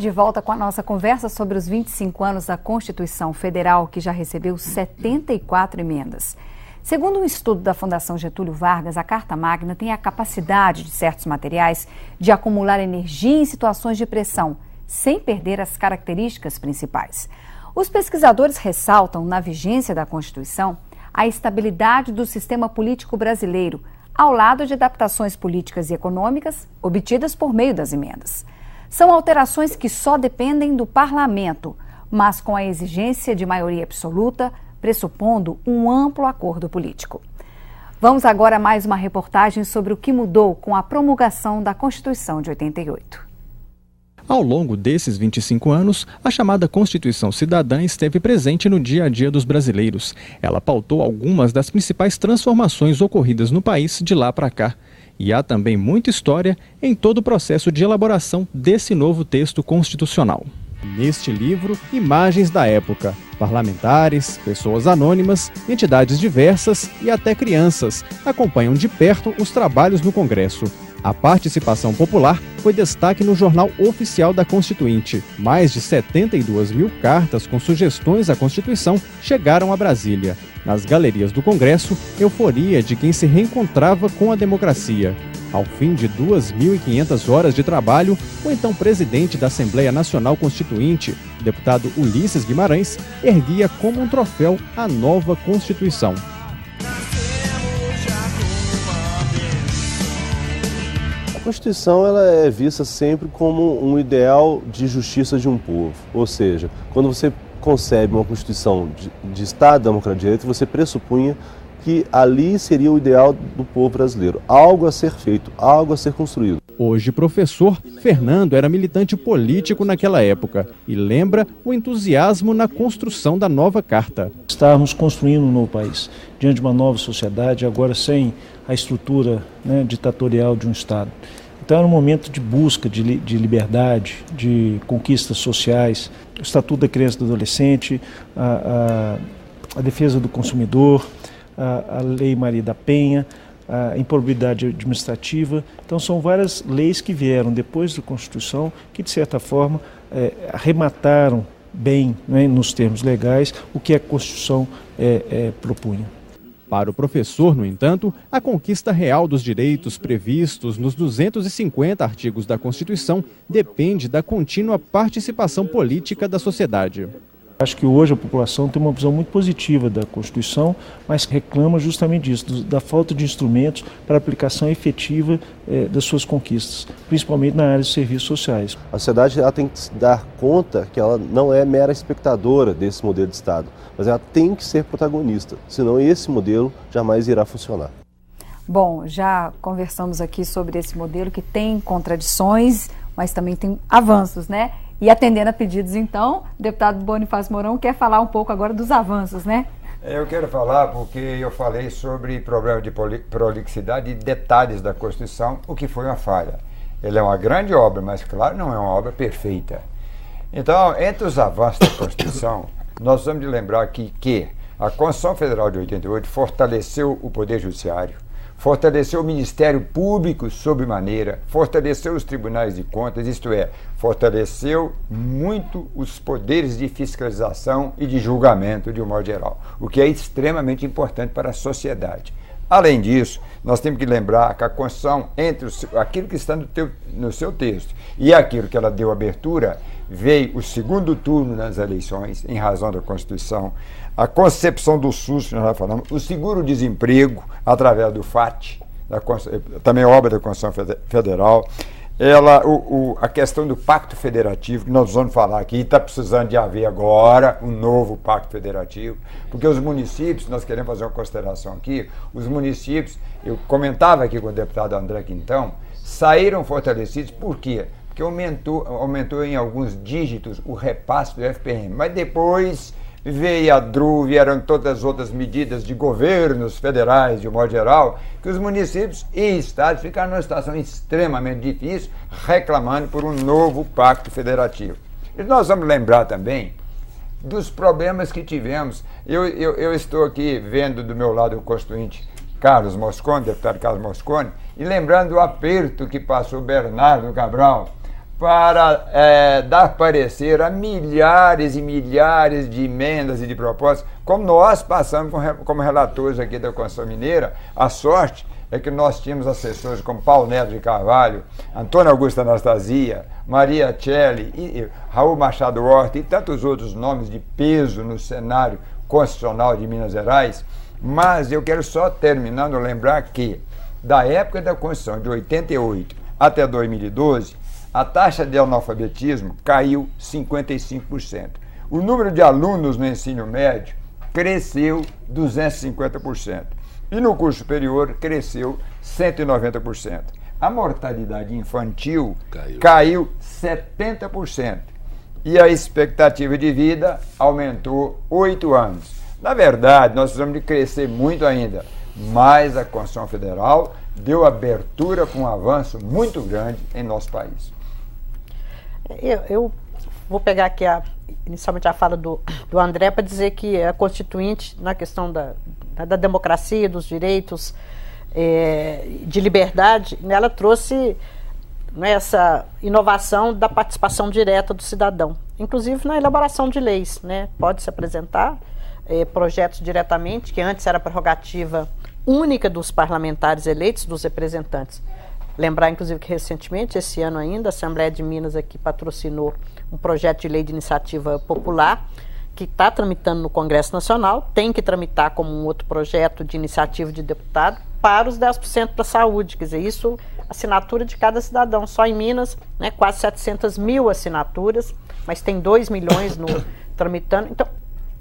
de volta com a nossa conversa sobre os 25 anos da Constituição Federal, que já recebeu 74 emendas. Segundo um estudo da Fundação Getúlio Vargas, a Carta Magna tem a capacidade de certos materiais de acumular energia em situações de pressão, sem perder as características principais. Os pesquisadores ressaltam, na vigência da Constituição, a estabilidade do sistema político brasileiro, ao lado de adaptações políticas e econômicas obtidas por meio das emendas. São alterações que só dependem do parlamento, mas com a exigência de maioria absoluta, pressupondo um amplo acordo político. Vamos agora a mais uma reportagem sobre o que mudou com a promulgação da Constituição de 88. Ao longo desses 25 anos, a chamada Constituição Cidadã esteve presente no dia a dia dos brasileiros. Ela pautou algumas das principais transformações ocorridas no país de lá para cá. E há também muita história em todo o processo de elaboração desse novo texto constitucional. Neste livro, imagens da época, parlamentares, pessoas anônimas, entidades diversas e até crianças acompanham de perto os trabalhos no Congresso. A participação popular foi destaque no Jornal Oficial da Constituinte. Mais de 72 mil cartas com sugestões à Constituição chegaram a Brasília. Nas galerias do Congresso, euforia de quem se reencontrava com a democracia. Ao fim de 2.500 horas de trabalho, o então presidente da Assembleia Nacional Constituinte, o deputado Ulisses Guimarães, erguia como um troféu a nova Constituição. A Constituição ela é vista sempre como um ideal de justiça de um povo, ou seja, quando você concebe uma Constituição de Estado Democrático de Direito, você pressupunha que ali seria o ideal do povo brasileiro, algo a ser feito, algo a ser construído. Hoje, professor, Fernando era militante político naquela época e lembra o entusiasmo na construção da nova Carta. Estávamos construindo um novo país, diante de uma nova sociedade, agora sem a estrutura ditatorial de um Estado. Então era um momento de busca de liberdade, de conquistas sociais, o Estatuto da Criança e do Adolescente, a defesa do consumidor, a Lei Maria da Penha, a improbidade administrativa. Então são várias leis que vieram depois da Constituição que, de certa forma, arremataram bem, nos termos legais, o que a Constituição propunha. Para o professor, no entanto, a conquista real dos direitos previstos nos 250 artigos da Constituição depende da contínua participação política da sociedade. Acho que hoje a população tem uma visão muito positiva da Constituição, mas reclama justamente disso, da falta de instrumentos para a aplicação efetiva das suas conquistas, principalmente na área de serviços sociais. A sociedade ela tem que se dar conta que ela não é mera espectadora desse modelo de Estado, mas ela tem que ser protagonista, senão esse modelo jamais irá funcionar. Bom, já conversamos aqui sobre esse modelo que tem contradições, mas também tem avanços, né? E atendendo a pedidos, então, o deputado Bonifácio Mourão quer falar um pouco agora dos avanços, né? Eu quero falar porque eu falei sobre problema de prolixidade e detalhes da Constituição, o que foi uma falha. Ele é uma grande obra, mas, claro, não é uma obra perfeita. Então, entre os avanços da Constituição, nós vamos lembrar aqui que a Constituição Federal de 88 fortaleceu o Poder Judiciário, fortaleceu o Ministério Público sobremaneira, fortaleceu os tribunais de contas, isto é, fortaleceu muito os poderes de fiscalização e de julgamento de um modo geral, o que é extremamente importante para a sociedade. Além disso, nós temos que lembrar que a Constituição, entre aquilo que está no seu texto e aquilo que ela deu abertura, veio o segundo turno nas eleições, em razão da Constituição, a concepção do SUS, que nós já falamos, o seguro-desemprego, através do FAT, também obra da Constituição Federal, a questão do Pacto Federativo, que nós vamos falar aqui, está precisando de haver agora um novo Pacto Federativo, porque os municípios, nós queremos fazer uma consideração aqui, os municípios, eu comentava aqui com o deputado André Quintão, saíram fortalecidos, por quê? Porque aumentou em alguns dígitos o repasse do FPM, mas depois veio a DRU, vieram todas as outras medidas de governos federais, de um modo geral, que os municípios e estados ficaram numa situação extremamente difícil, reclamando por um novo pacto federativo. E nós vamos lembrar também dos problemas que tivemos. Eu estou aqui vendo do meu lado o constituinte Carlos Mosconi, deputado Carlos Mosconi, e lembrando do aperto que passou Bernardo Cabral para dar parecer a milhares e milhares de emendas e de propostas, como nós passamos como relatores aqui da Constituição Mineira. A sorte é que nós tínhamos assessores como Paulo Neto de Carvalho, Antônio Augusto Anastasia, Maria Celli, e Raul Machado Horta e tantos outros nomes de peso no cenário constitucional de Minas Gerais. Mas eu quero só, terminando, lembrar que da época da Constituição de 88 até 2012, a taxa de analfabetismo caiu 55%. O número de alunos no ensino médio cresceu 250%. E no curso superior cresceu 190%. A mortalidade infantil caiu 70%. E a expectativa de vida aumentou 8 anos. Na verdade, nós precisamos de crescer muito ainda, mas a Constituição Federal deu abertura para um avanço muito grande em nosso país. Eu vou pegar aqui inicialmente a fala do André para dizer que a Constituinte, na questão da democracia, dos direitos, de liberdade, ela trouxe essa inovação da participação direta do cidadão, inclusive na elaboração de leis, né? Pode-se apresentar projetos diretamente, que antes era prerrogativa única dos parlamentares eleitos, dos representantes. Lembrar, inclusive, que recentemente, esse ano ainda, a Assembleia de Minas aqui patrocinou um projeto de lei de iniciativa popular que está tramitando no Congresso Nacional, tem que tramitar como um outro projeto de iniciativa de deputado para os 10% da saúde. Quer dizer, isso, assinatura de cada cidadão. Só em Minas, né, quase 700 mil assinaturas, mas tem 2 milhões tramitando. Então,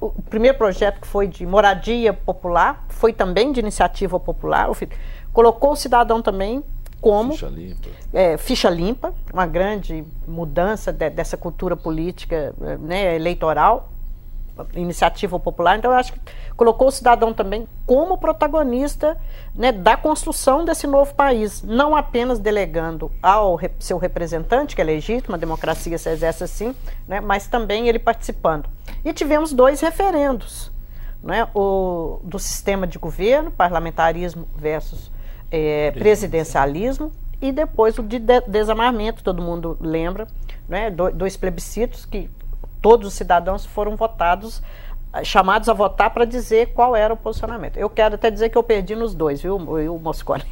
o primeiro projeto, que foi de moradia popular, foi também de iniciativa popular, colocou o cidadão também como ficha limpa, uma grande mudança dessa cultura política, né, eleitoral, iniciativa popular. Então eu acho que colocou o cidadão também como protagonista, né, da construção desse novo país, não apenas delegando ao seu representante, que é legítimo, a democracia se exerce assim, né, mas também ele participando. E tivemos 2 referendos, né, o do sistema de governo, parlamentarismo versus presidencialismo, e depois o de desarmamento, todo mundo lembra, né, 2 plebiscitos que todos os cidadãos foram chamados a votar para dizer qual era o posicionamento. Eu quero até dizer que eu perdi nos 2, viu, Mosconi?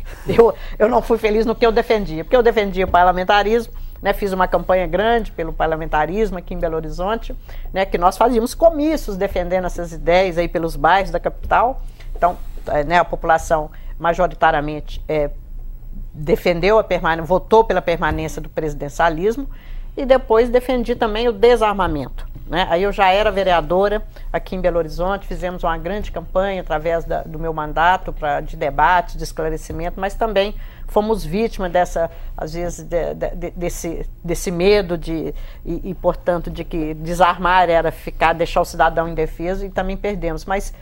Eu não fui feliz no que eu defendia, porque eu defendia o parlamentarismo, né, fiz uma campanha grande pelo parlamentarismo aqui em Belo Horizonte, né, que nós fazíamos comícios defendendo essas ideias aí pelos bairros da capital. Então, né, a população majoritariamente votou pela permanência do presidencialismo, e depois defendi também o desarmamento, né? Aí eu já era vereadora aqui em Belo Horizonte, fizemos uma grande campanha através do meu mandato de debate, de esclarecimento, mas também fomos vítimas às vezes, desse medo e, portanto, de que desarmar era deixar o cidadão indefeso, e também perdemos. Mas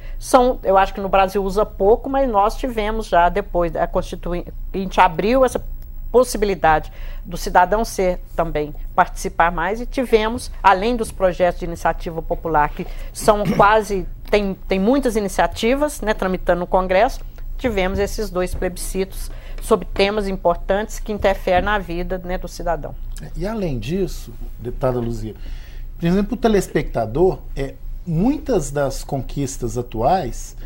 eu acho que no Brasil usa pouco, mas nós tivemos já depois, a Constituinte abriu essa possibilidade do cidadão também participar mais, e tivemos, além dos projetos de iniciativa popular, que são tem muitas iniciativas, né, tramitando no Congresso, tivemos esses 2 plebiscitos sobre temas importantes que interferem na vida, né, do cidadão. E além disso, deputada Luzia, por exemplo, o telespectador, muitas das conquistas atuais,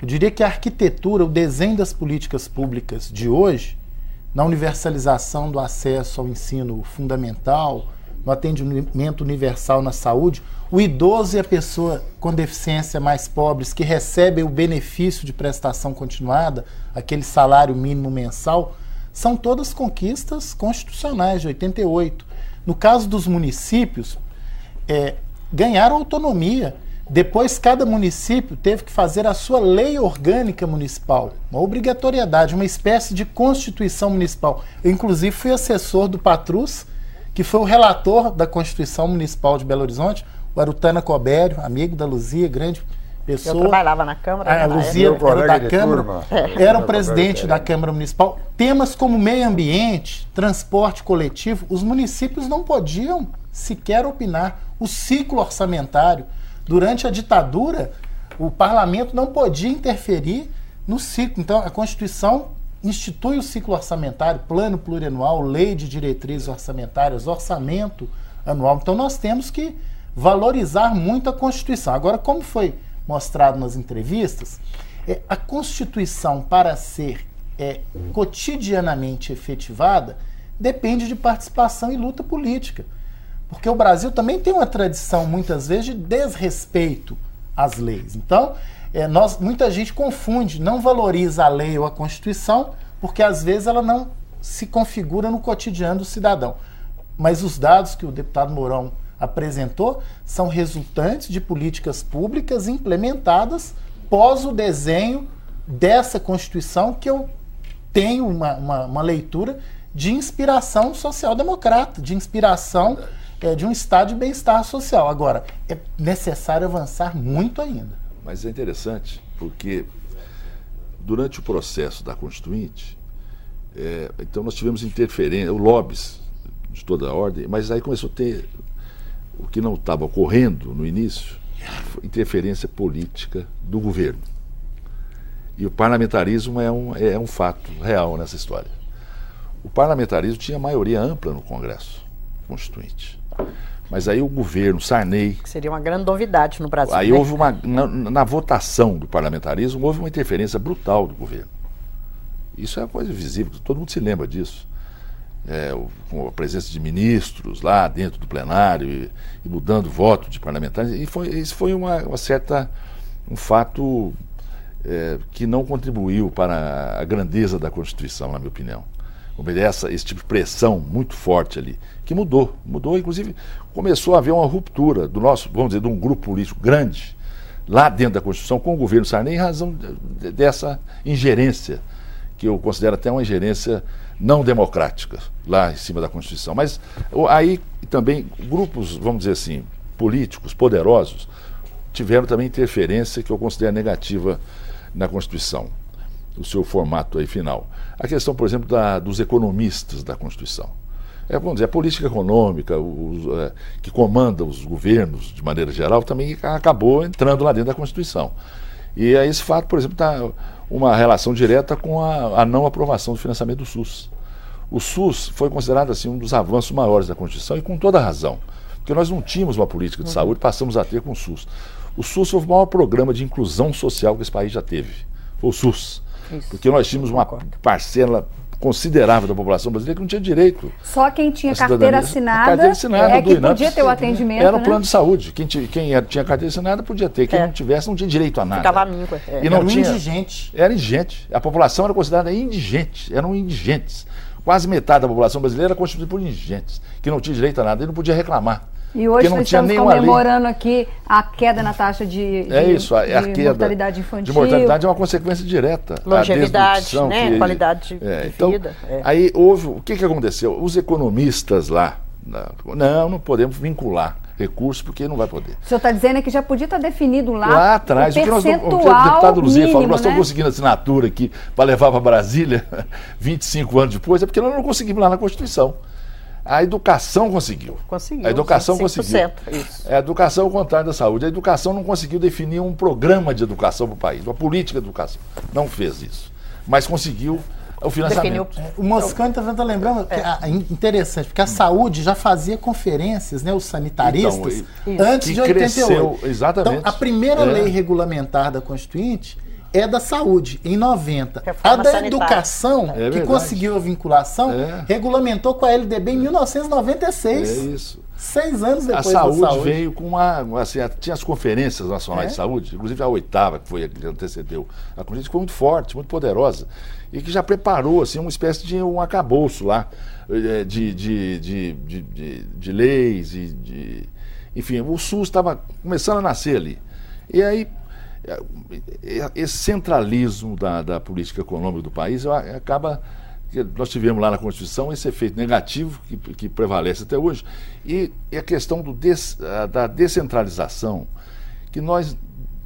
eu diria que a arquitetura, o desenho das políticas públicas de hoje, na universalização do acesso ao ensino fundamental, no atendimento universal na saúde, o idoso e a pessoa com deficiência mais pobres que recebem o benefício de prestação continuada, aquele salário mínimo mensal, são todas conquistas constitucionais de 88. No caso dos municípios, ganharam autonomia. Depois, cada município teve que fazer a sua lei orgânica municipal, uma obrigatoriedade, uma espécie de constituição municipal. Eu, inclusive, fui assessor do Patrus, que foi o relator da Constituição Municipal de Belo Horizonte, o Arutana Cobério, amigo da Luzia, grande pessoa. Eu trabalhava na Câmara. A Luzia era da Câmara, era o presidente da Câmara Municipal. Temas como meio ambiente, transporte coletivo, os municípios não podiam sequer opinar. O ciclo orçamentário, durante a ditadura, o parlamento não podia interferir no ciclo. Então, a Constituição institui o ciclo orçamentário, plano plurianual, lei de diretrizes orçamentárias, orçamento anual. Então nós temos que valorizar muito a Constituição. Agora, como foi mostrado nas entrevistas, a Constituição, para ser cotidianamente efetivada, depende de participação e luta política. Porque o Brasil também tem uma tradição, muitas vezes, de desrespeito às leis. Então, muita gente confunde, não valoriza a lei ou a Constituição, porque às vezes ela não se configura no cotidiano do cidadão. Mas os dados que o deputado Mourão apresentou são resultantes de políticas públicas implementadas pós o desenho dessa Constituição, que eu tenho uma leitura de inspiração social-democrata, de inspiração de um estado de bem-estar social. Agora, é necessário avançar muito ainda. Mas é interessante, porque durante o processo da Constituinte, então nós tivemos interferência, lobbies de toda a ordem, mas aí começou a ter o que não estava ocorrendo no início, interferência política do governo. E o parlamentarismo é um fato real nessa história. O parlamentarismo tinha maioria ampla no Congresso Constituinte. Mas aí o governo, Sarney... Que seria uma grande novidade no Brasil. Aí houve na votação do parlamentarismo, houve uma interferência brutal do governo. Isso é uma coisa visível, todo mundo se lembra disso. Com a presença de ministros lá dentro do plenário e mudando o voto de parlamentares. E isso foi um fato que não contribuiu para a grandeza da Constituição, na minha opinião. Esse tipo de pressão muito forte ali, que mudou, inclusive começou a haver uma ruptura do nosso, vamos dizer, de um grupo político grande, lá dentro da Constituição, com o governo Sarney, em razão dessa ingerência, que eu considero até uma ingerência não democrática, lá em cima da Constituição. Mas aí também grupos, vamos dizer assim, políticos, poderosos, tiveram também interferência que eu considero negativa na Constituição, o seu formato aí final. A questão, por exemplo, dos economistas da Constituição. Vamos dizer, a política econômica, que comanda os governos, de maneira geral, também acabou entrando lá dentro da Constituição. E esse fato, por exemplo, está uma relação direta com a não aprovação do financiamento do SUS. O SUS foi considerado assim, um dos avanços maiores da Constituição, e com toda razão. Porque nós não tínhamos uma política de saúde, passamos a ter com o SUS. O SUS foi o maior programa de inclusão social que esse país já teve. Foi o SUS. Isso. Porque nós tínhamos uma parcela considerável da população brasileira que não tinha direito. Só quem tinha carteira assinada que podia ter o atendimento. Era um plano de saúde. Quem tinha carteira assinada podia ter. Quem não tivesse não tinha direito a nada. Ficava míngua. E não era tinha, indigente. Era indigente. A população era considerada indigente. Eram indigentes. Quase metade da população brasileira era constituída por indigentes, que não tinha direito a nada e não podia reclamar. E hoje nós estamos comemorando aqui a queda na taxa de mortalidade infantil. De mortalidade é uma consequência direta. Longevidade, né? Qualidade de vida. Aí houve, o que aconteceu? Os economistas lá, não podemos vincular recursos porque não vai poder. O senhor está dizendo que já podia estar definido lá atrás, o deputado Luzia falou, nós estamos né? conseguindo assinatura aqui para levar para Brasília 25 anos depois, é porque nós não conseguimos lá na Constituição. A educação conseguiu. Conseguiu. A educação 5%, conseguiu. Isso. A educação é o contrário da saúde. A educação não conseguiu definir um programa de educação para o país, uma política de educação. Não fez isso. Mas conseguiu o financiamento. O Mosconi está lembrando, que interessante, porque a saúde já fazia conferências, né, os sanitaristas, antes de 88. Exatamente. Então, a primeira lei regulamentar da Constituinte é da saúde, em 90. A da educação, que conseguiu a vinculação, regulamentou com a LDB em 1996. É isso. 6 anos depois da saúde. Veio com tinha as conferências nacionais de saúde, inclusive a 8ª, que foi a que antecedeu a Constituinte, foi muito forte, muito poderosa, e que já preparou assim, uma espécie de um arcabouço lá, de leis, enfim, o SUS estava começando a nascer ali. E aí, esse centralismo da política econômica do país acaba... Nós tivemos lá na Constituição esse efeito negativo que prevalece até hoje, e a questão da descentralização que nós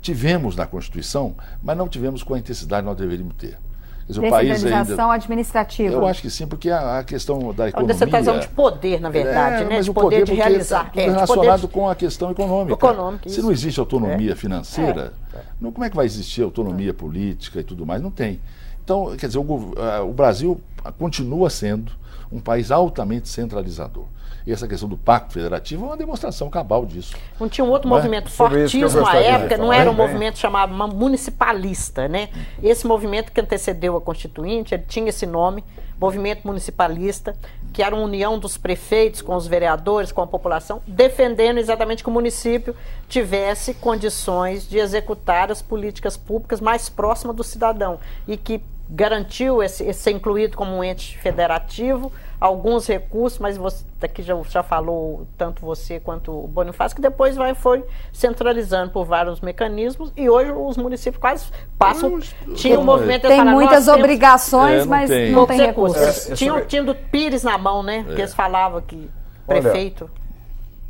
tivemos na Constituição, mas não tivemos com a intensidade que nós deveríamos ter. Descentralização administrativa. Eu acho que sim, porque a questão da economia... Descentralização de poder, na verdade, né? De poder de realizar. Relacionado com a questão econômica. Econômica, se não existe autonomia financeira... Como é que vai existir autonomia política e tudo mais? Não tem. Então, quer dizer, o Brasil continua sendo um país altamente centralizador. E essa questão do pacto federativo é uma demonstração cabal disso. Não tinha um outro movimento fortíssimo à época, não era um movimento chamado municipalista, né? Esse movimento que antecedeu a Constituinte, ele tinha esse nome, movimento municipalista, que era uma união dos prefeitos com os vereadores, com a população, defendendo exatamente que o município tivesse condições de executar as políticas públicas mais próximas do cidadão e que garantiu ser incluído como um ente federativo, alguns recursos, mas você aqui já falou, tanto você quanto o Bonifácio, que depois foi centralizando por vários mecanismos e hoje os municípios quase passam, tinha um movimento... Tem muitas obrigações, mas não tem recursos. Tinha do Pires na mão, né? Que eles falavam que prefeito... Olha,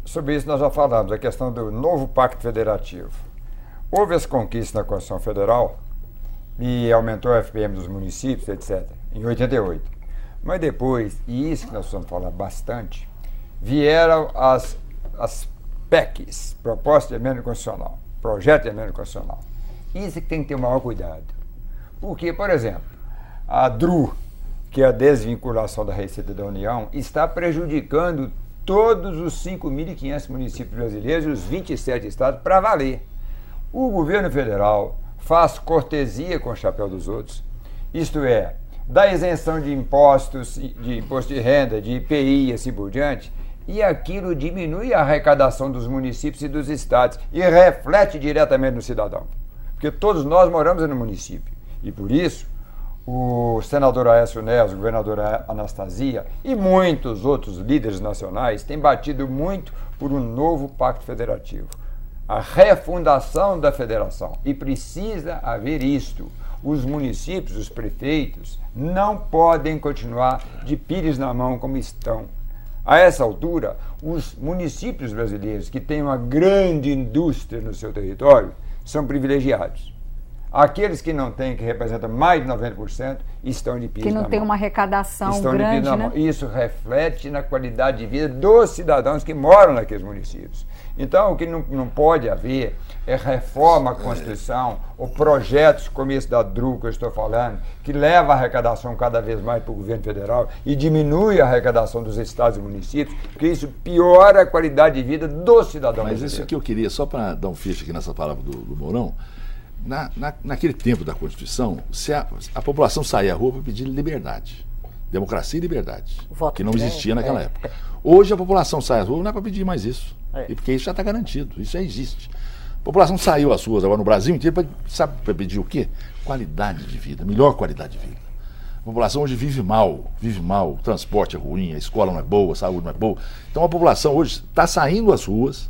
sobre isso nós já falamos, a questão do novo pacto federativo. Houve as conquistas na Constituição Federal e aumentou a FPM dos municípios, etc., em 88. Mas depois, e isso que nós vamos falar bastante, vieram as PECs, Proposta de Emenda Constitucional, Projeto de Emenda Constitucional. Isso que tem que ter o maior cuidado. Porque, por exemplo, a DRU, que é a desvinculação da Receita da União, está prejudicando todos os 5.500 municípios brasileiros e os 27 estados para valer. O governo federal faz cortesia com o chapéu dos outros, isto é, dá isenção de impostos, de imposto de renda, de IPI e assim por diante, e aquilo diminui a arrecadação dos municípios e dos estados e reflete diretamente no cidadão. Porque todos nós moramos no município. E por isso, o senador Aécio Neves, o governador Anastasia e muitos outros líderes nacionais têm batido muito por um novo pacto federativo. A refundação da federação. E precisa haver isto. Os municípios, os prefeitos, não podem continuar de pires na mão como estão. A essa altura, os municípios brasileiros que têm uma grande indústria no seu território são privilegiados. Aqueles que não têm, que representam mais de 90%, estão de pires na mão. Que não tem uma arrecadação estão grande, de pires na né? mão. Isso reflete na qualidade de vida dos cidadãos que moram naqueles municípios. Então, o que não pode haver é reforma à Constituição ou projetos como esse da DRU que eu estou falando, que leva a arrecadação cada vez mais para o governo federal e diminui a arrecadação dos estados e municípios, porque isso piora a qualidade de vida do cidadão brasileiro. Mas isso que eu queria, só para dar um fecho aqui nessa palavra do Mourão, naquele tempo da Constituição, se a população saía à rua para pedir liberdade, democracia e liberdade, voto que não existia naquela época. Hoje a população sai às ruas não é para pedir mais isso, e porque isso já está garantido, isso já existe. A população saiu às ruas agora no Brasil inteiro para pedir o quê? Qualidade de vida, melhor qualidade de vida. A população hoje vive mal, o transporte é ruim, a escola não é boa, a saúde não é boa. Então a população hoje está saindo às ruas,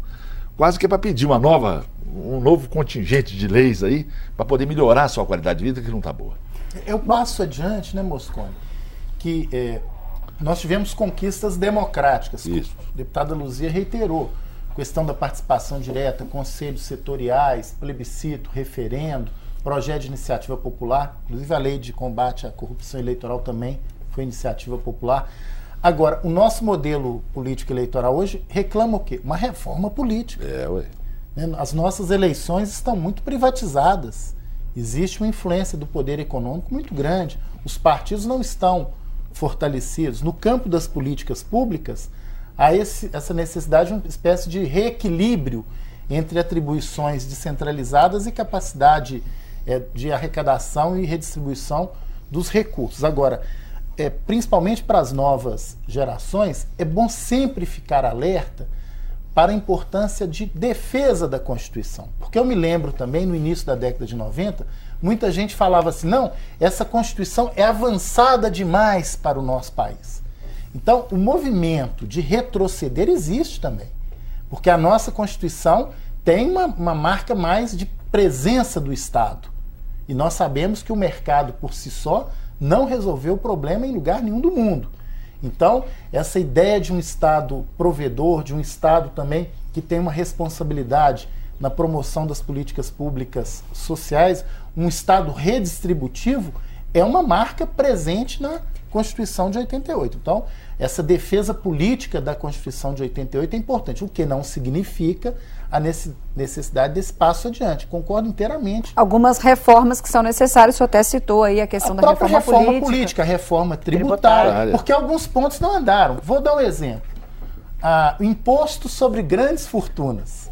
quase que é para pedir um novo contingente de leis aí, para poder melhorar a sua qualidade de vida, que não está boa. Eu passo adiante, né, Mosconi, que nós tivemos conquistas democráticas. Isso. A deputada Luzia reiterou. Questão da participação direta, conselhos setoriais, plebiscito, referendo, projeto de iniciativa popular, inclusive a lei de combate à corrupção eleitoral também foi iniciativa popular. Agora, o nosso modelo político eleitoral hoje reclama o quê? Uma reforma política. As nossas eleições estão muito privatizadas. Existe uma influência do poder econômico muito grande. Os partidos não estão fortalecidos. No campo das políticas públicas, há essa necessidade de uma espécie de reequilíbrio entre atribuições descentralizadas e capacidade de arrecadação e redistribuição dos recursos. Agora, principalmente para as novas gerações, é bom sempre ficar alerta para a importância de defesa da Constituição. Porque eu me lembro também, no início da década de 90, muita gente falava assim, não, essa Constituição é avançada demais para o nosso país. Então, o movimento de retroceder existe também, porque a nossa Constituição tem uma marca mais de presença do Estado. E nós sabemos que o mercado, por si só, não resolveu o problema em lugar nenhum do mundo. Então, essa ideia de um Estado provedor, de um Estado também que tem uma responsabilidade na promoção das políticas públicas sociais, um Estado redistributivo, é uma marca presente Constituição de 88. Então, essa defesa política da Constituição de 88 é importante, o que não significa a necessidade desse passo adiante. Concordo inteiramente. Algumas reformas que são necessárias, o senhor até citou aí a questão da reforma política, a reforma tributária, porque alguns pontos não andaram. Vou dar um exemplo. O imposto sobre grandes fortunas,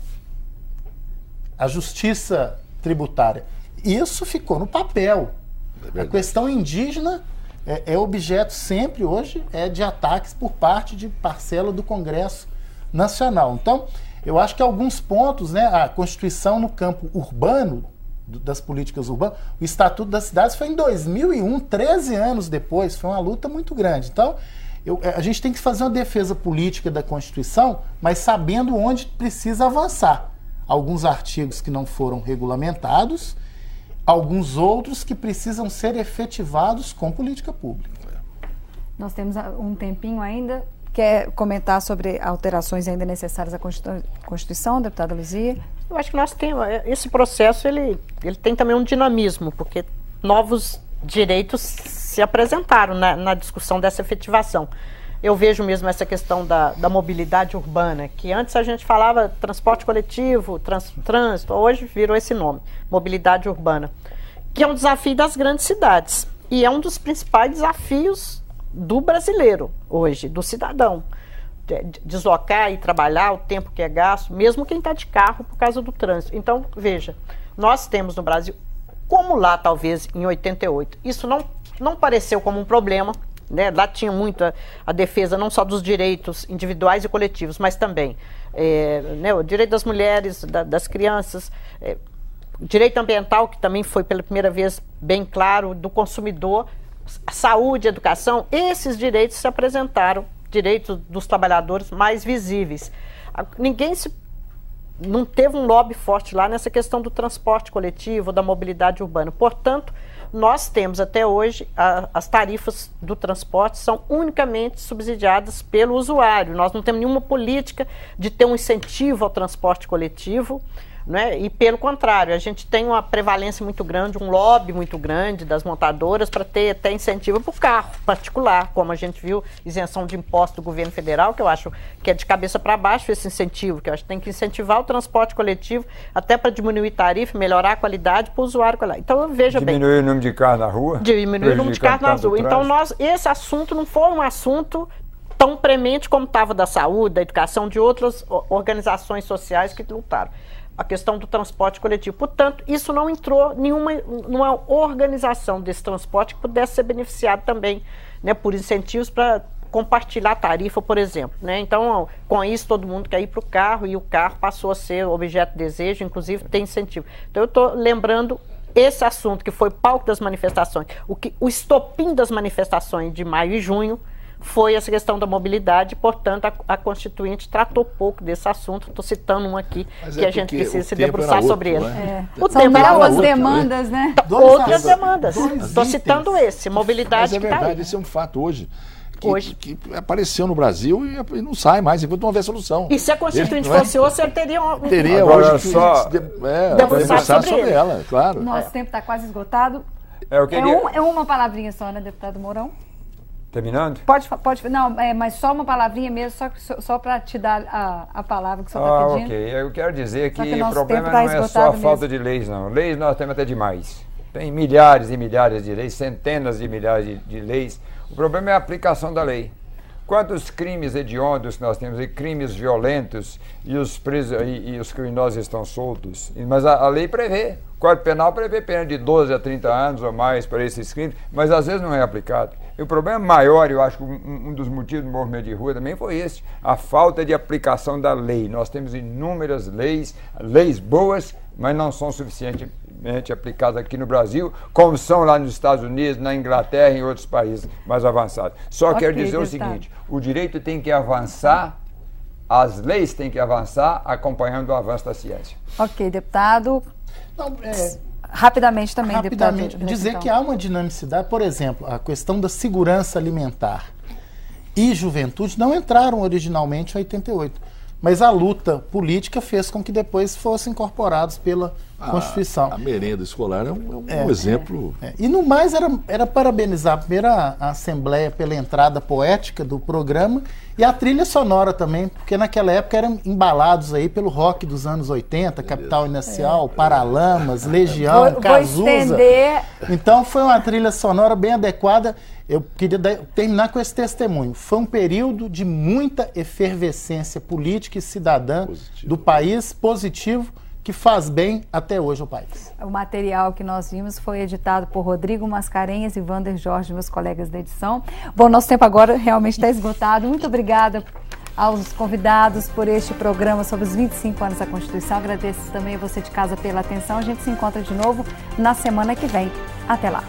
a justiça tributária, isso ficou no papel. A questão indígena é objeto sempre, hoje, de ataques por parte de parcela do Congresso Nacional. Então, eu acho que alguns pontos, né, a Constituição no campo urbano, das políticas urbanas, o Estatuto das Cidades foi em 2001, 13 anos depois, foi uma luta muito grande. Então, a gente tem que fazer uma defesa política da Constituição, mas sabendo onde precisa avançar. Alguns artigos que não foram regulamentados, alguns outros que precisam ser efetivados com política pública. Nós temos um tempinho ainda. Quer comentar sobre alterações ainda necessárias à Constituição, deputada Luzia? Eu acho que nós temos, esse processo ele tem também um dinamismo, porque novos direitos se apresentaram na discussão dessa efetivação. Eu vejo mesmo essa questão da mobilidade urbana, que antes a gente falava transporte coletivo, trânsito, hoje virou esse nome, mobilidade urbana, que é um desafio das grandes cidades e é um dos principais desafios do brasileiro hoje, do cidadão. Deslocar e trabalhar, o tempo que é gasto, mesmo quem está de carro por causa do trânsito. Então, veja, nós temos no Brasil, como lá talvez em 88, isso não pareceu como um problema, né? Lá tinha muito a defesa não só dos direitos individuais e coletivos, mas também né, o direito das mulheres, das crianças, direito ambiental, que também foi pela primeira vez bem claro, do consumidor, saúde, educação, esses direitos se apresentaram, direitos dos trabalhadores mais visíveis. Não teve um lobby forte lá nessa questão do transporte coletivo, da mobilidade urbana. Portanto, nós temos até hoje, as tarifas do transporte são unicamente subsidiadas pelo usuário. Nós não temos nenhuma política de ter um incentivo ao transporte coletivo, né? E pelo contrário, a gente tem uma prevalência muito grande, um lobby muito grande das montadoras para ter até incentivo para o carro particular, como a gente viu, isenção de imposto do governo federal, que eu acho que é de cabeça para baixo esse incentivo, que eu acho que tem que incentivar o transporte coletivo até para diminuir tarifa, melhorar a qualidade para o usuário. Então, veja bem. Diminuir o número de carros na rua? Diminuir o número de carros na rua. Então, esse assunto não foi um assunto tão premente como estava da saúde, da educação, de outras organizações sociais que lutaram. A questão do transporte coletivo. Portanto, isso não entrou numa organização desse transporte que pudesse ser beneficiado também, né, por incentivos para compartilhar a tarifa, por exemplo. Né? Então, com isso, todo mundo quer ir para o carro e o carro passou a ser objeto de desejo, inclusive tem incentivo. Então, eu estou lembrando esse assunto que foi palco das manifestações, o estopim das manifestações de maio e junho, foi essa questão da mobilidade, portanto, a Constituinte tratou pouco desse assunto. Estou citando um aqui que a gente precisa se debruçar sobre ele. Né? São novas demandas, né? Outras demandas. Estou citando esse, mobilidade. Mas é verdade, tá, esse é um fato hoje. Que apareceu no Brasil e não sai mais, enquanto não houver solução. E se a Constituinte fosse hoje, ele teria teria agora hoje só debruçar sobre ela, claro. Nosso tempo está quase esgotado. É uma palavrinha só, né, deputado Mourão? Terminando? Pode, não, mas só uma palavrinha mesmo, só para te dar a palavra que o senhor está pedindo. Ok, eu quero dizer que o problema não é só a falta de leis, não. Leis nós temos até demais. Tem milhares e milhares de leis, centenas de milhares de leis. O problema é a aplicação da lei. Quantos crimes hediondos nós temos, e crimes violentos, e os criminosos estão soltos. Mas a lei prevê, o Código Penal prevê pena de 12 a 30 anos ou mais para esses crimes, mas às vezes não é aplicado. E o problema maior, eu acho que um dos motivos do movimento de rua também foi esse, a falta de aplicação da lei. Nós temos inúmeras leis boas, mas não são suficientemente aplicadas aqui no Brasil, como são lá nos Estados Unidos, na Inglaterra e em outros países mais avançados. Só quero dizer o seguinte, o direito tem que avançar, as leis têm que avançar acompanhando o avanço da ciência. Ok, deputado. Não, rapidamente também, deputado. Dizer que há uma dinamicidade, por exemplo, a questão da segurança alimentar e juventude não entraram originalmente em 88, mas a luta política fez com que depois fossem incorporados pela Constituição. A merenda escolar é um exemplo. E no mais era parabenizar primeiro a Assembleia pela entrada poética do programa e a trilha sonora também, porque naquela época eram embalados aí pelo rock dos anos 80, Capital Inicial, Paralamas, Legião, Cazuza. Então foi uma trilha sonora bem adequada. Eu queria terminar com esse testemunho. Foi um período de muita efervescência política e cidadã do país, positivo, que faz bem até hoje ao país. O material que nós vimos foi editado por Rodrigo Mascarenhas e Wander Jorge, meus colegas da edição. Bom, nosso tempo agora realmente está esgotado. Muito obrigada aos convidados por este programa sobre os 25 anos da Constituição. Agradeço também a você de casa pela atenção. A gente se encontra de novo na semana que vem. Até lá.